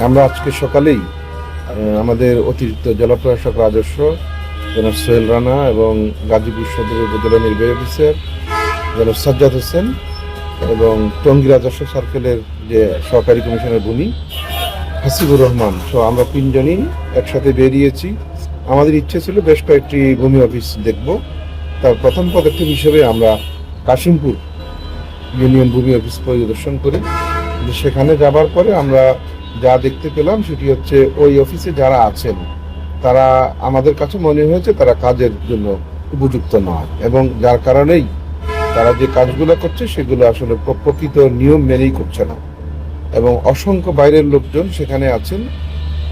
আমরা আজকে সকালেই আমাদের অতিরিক্ত জেলাপ্রশাসক রাজস্ব জনাব সোহেল রানা এবং গাজীপুর সদরের উপজেলা নির্বাহী অফিসার জনাব সাজ্জাদ হোসেন এবং টঙ্গী রাজস্ব সার্কেলের যে সহকারী কমিশনার ভূমি হাসিবুর রহমান সহ আমরা তিনজনই একসাথে বেরিয়েছি। আমাদের ইচ্ছে ছিল বেশ কয়েকটি ভূমি অফিস দেখব। তার প্রথম পদক্ষেপ হিসেবে আমরা কাশিমপুর ইউনিয়ন ভূমি অফিস পরিদর্শন করি। সেখানে যাবার পরে আমরা যা দেখতে পেলাম সেটি হচ্ছে ওই অফিসে যারা আছেন তারা আমাদের কাছে মনে হয়েছে তারা কাজের জন্য উপযুক্ত নয়, এবং যার কারণেই তারা যে কাজগুলো করছে সেগুলো আসলে প্রকৃত নিয়ম মেনেই করছে না, এবং অসংখ্য বাইরের লোকজন সেখানে আছেন,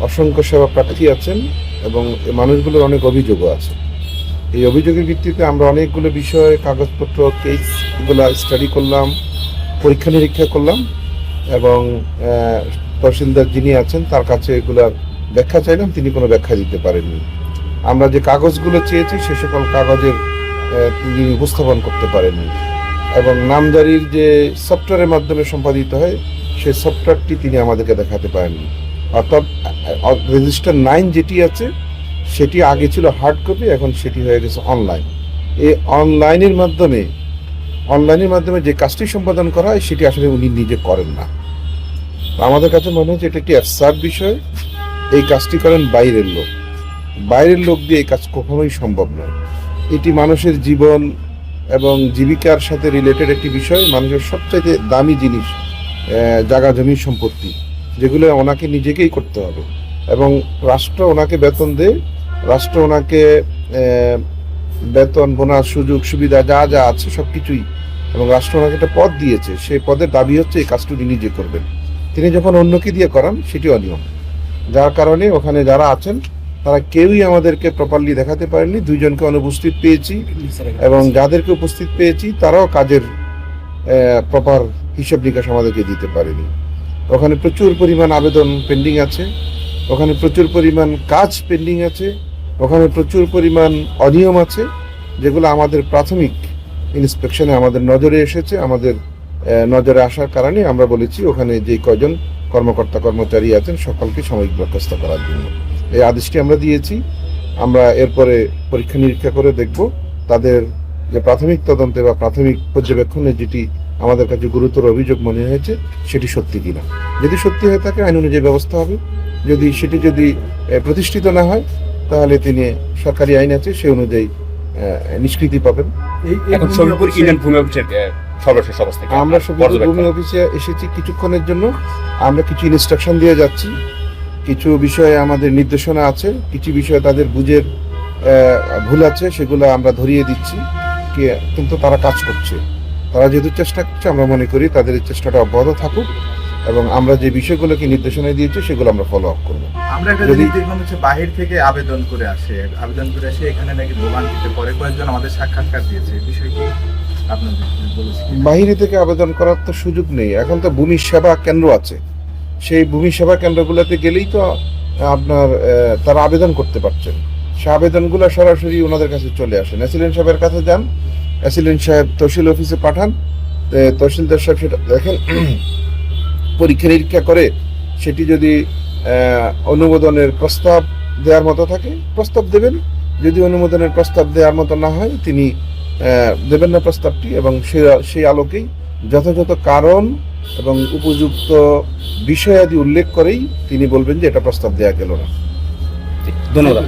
অসংখ্য সেবা প্রার্থী আছেন, এবং মানুষগুলোর অনেক অভিযোগও আছে। এই অভিযোগের ভিত্তিতে আমরা অনেকগুলো বিষয় কাগজপত্র কেসগুলো স্টাডি করলাম, পরীক্ষা নিরীক্ষা করলাম, এবং তহসিলদার যিনি আছেন তার কাছে এগুলার ব্যাখ্যা চাইলাম, তিনি কোনো ব্যাখ্যা দিতে পারেননি। আমরা যে কাগজগুলো চেয়েছি সে সকল কাগজের তিনি উপস্থাপন করতে পারেননি, এবং নামজারির যে সফটওয়্যারের মাধ্যমে সম্পাদিত হয় সেই সফটওয়্যারটি তিনি আমাদেরকে দেখাতে পারেননি। অর্থাৎ রেজিস্টার 9 যেটি আছে সেটি আগে ছিল হার্ড কপি, এখন সেটি হয়ে গেছে অনলাইন। এই অনলাইনের মাধ্যমে যে কাজটি সম্পাদন করা হয় সেটি আসলে উনি নিজে করেন না। আমাদের কাছে মনে হচ্ছে এটা একটি অ্যাবসার্ড বিষয়। এই কাজটি করেন বাইরের লোক দিয়ে এই কাজ কখনোই সম্ভব নয়। এটি মানুষের জীবন এবং জীবিকার সাথে রিলেটেড একটি বিষয়। মানুষের সবচাইতে দামি জিনিস জায়গা জমি সম্পত্তি, যেগুলো ওনাকে নিজেকেই করতে হবে, এবং রাষ্ট্র ওনাকে বেতন দেয়, রাষ্ট্র ওনাকে বেতন বোনাস সুযোগ সুবিধা যা যা আছে সব কিছুই, এবং রাষ্ট্র ওনাকে একটা পদ দিয়েছে, সেই পদের দাবি হচ্ছে এই কাজটি উনি নিজে করবেন। তিনি যখন অন্যকে দিয়ে করান সেটি অনিয়ম, যার কারণে ওখানে যারা আছেন তারা কেউই আমাদেরকে প্রপারলি দেখাতে পারেননি। 2 জনকে অনুপস্থিত পেয়েছি, এবং যাদেরকে উপস্থিত পেয়েছি তারাও কাজের প্রপার হিসাব নিকাশ আমাদেরকে দিতে পারেনি। ওখানে প্রচুর পরিমাণ আবেদন পেন্ডিং আছে, ওখানে প্রচুর পরিমাণ কাজ পেন্ডিং আছে, ওখানে প্রচুর পরিমাণ অনিয়ম আছে, যেগুলো আমাদের প্রাথমিক ইন্সপেকশনে আমাদের নজরে এসেছে। আমাদের নজরে আসার কারণে আমরা বলেছি ওখানে যে কয়জন কর্মচারী আছেন সকলকে সাময়িক বরখাস্ত করার জন্য এই আদেশটি আমরা দিয়েছি। আমরা এরপরে পরীক্ষা নিরীক্ষা করে দেখব তাদের যে প্রাথমিক তদন্তে বা প্রাথমিক পর্যবেক্ষণে যেটি আমাদের কাছে গুরুতর অভিযোগ মনে হয়েছে সেটি সত্যি কিনা। যদি সত্যি হয়ে থাকে আইন অনুযায়ী ব্যবস্থা হবে, সেটি যদি প্রতিষ্ঠিত না হয় তাহলে তিনি সরকারি আইন আছে সে অনুযায়ী নিষ্কৃতি পাবেন। আমরা সবিপুর ভূমি অফিসে এসেছি কিছুক্ষণের জন্য। আমরা কিছু ইনস্ট্রাকশন দিয়ে যাচ্ছি, কিছু বিষয়ে আমাদের নির্দেশনা আছে, কিছু বিষয়ে তাদের বুঝের ভুল আছে, সেগুলো আমরা ধরিয়ে দিচ্ছি, কিন্তু তারা কাজ করছে। তারা যেহেতু চেষ্টা করছে আমরা মনে করি তাদের এই চেষ্টাটা অব্যাহত থাকুক, এবং আমরা যে বিষয়গুলোকে নির্দেশনা দিয়েছি সেগুলো আমরা ফলো আপ করবো। আমরা একটা জিনিস দেখলাম হচ্ছে বাহির থেকে আবেদন করে আসে এখানে নাকি ভোগান্তিতে পরে কয়েকজন আমাদের সাক্ষাৎকার দিয়েছে, এই বিষয়টি আপনাদের বলেছি। বাহিরে থেকে আবেদন করার তো সুযোগ নেই, এখন তো ভূমি সেবা কেন্দ্র আছে, সেই ভূমি সেবা কেন্দ্রগুলোতে গেলেই তো আপনার তারা আবেদন করতে পারছেন। সে আবেদনগুলো সরাসরি ওনাদের কাছে চলে আসে। অ্যাসিলেন্ট সাহেবের কাছে যান, অ্যাসিলেন্ট সাহেব তহসিল অফিসে পাঠান, তহসিলদার সাহেব সেটা দেখেন, পরীক্ষা নিরীক্ষা করে সেটি যদি অনুমোদনের প্রস্তাব দেওয়ার মতো থাকে প্রস্তাব দেবেন, যদি অনুমোদনের প্রস্তাব দেওয়ার মতো না হয় তিনি দেবেন না প্রস্তাবটি, এবং সেই আলোকেই যথাযথ কারণ এবং উপযুক্ত বিষয়াদি উল্লেখ করেই তিনি বলবেন যে এটা প্রস্তাব দেওয়া গেল না। ধন্যবাদ।